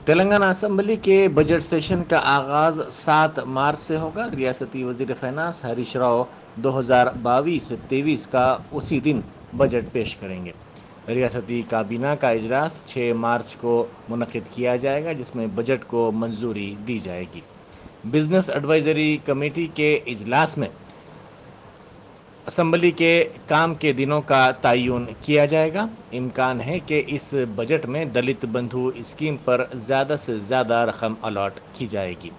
Telangana assembly کے budget session کا آغاز 7 مارچ سے ہوگا۔ ریاستی وزیر فینانس ہریش راؤ 2022-23 کا اسی دن بجٹ پیش کریں گے۔ ریاستی کابینہ کا اجلاس 6 مارچ کو منعقد کیا جائے گا، جس میں بجٹ کو منظوری دی جائے گی۔ بزنس ایڈوائزری کمیٹی کے اجلاس میں اسمبلی کے کام کے دنوں کا تعین کیا جائے گا۔ امکان ہے کہ اس بجٹ میں دلت بندھو اسکیم پر زیادہ سے زیادہ رقم الاٹ کی جائے گی۔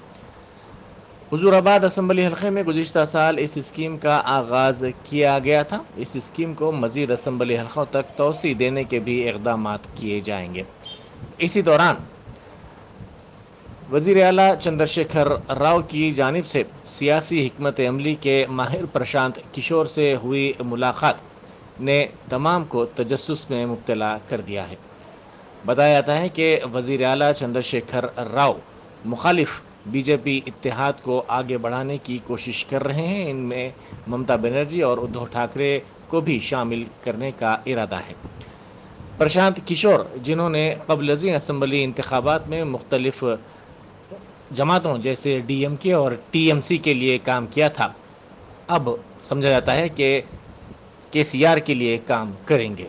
حضور آباد اسمبلی حلقے میں گزشتہ سال اس اسکیم کا آغاز کیا گیا تھا۔ اس اسکیم کو مزید اسمبلی حلقوں تک توسیع دینے کے بھی اقدامات کیے جائیں گے۔ اسی دوران وزیر اعلیٰ چندر شیکھر راؤ کی جانب سے سیاسی حکمت عملی کے ماہر پرشانت کشور سے ہوئی ملاقات نے تمام کو تجسس میں مبتلا کر دیا ہے۔ بتایا جاتا ہے کہ وزیر اعلیٰ چندر شیکھر راؤ مخالف بی جے پی اتحاد کو آگے بڑھانے کی کوشش کر رہے ہیں۔ ان میں ممتا بنرجی اور ادھو ٹھاکرے کو بھی شامل کرنے کا ارادہ ہے۔ پرشانت کشور، جنہوں نے قبل ازیں اسمبلی انتخابات میں مختلف جماعتوں جیسے ڈی ایم کے اور ٹی ایم سی کے لیے کام کیا تھا، اب سمجھا جاتا ہے کہ سی آر کے لیے کام کریں گے۔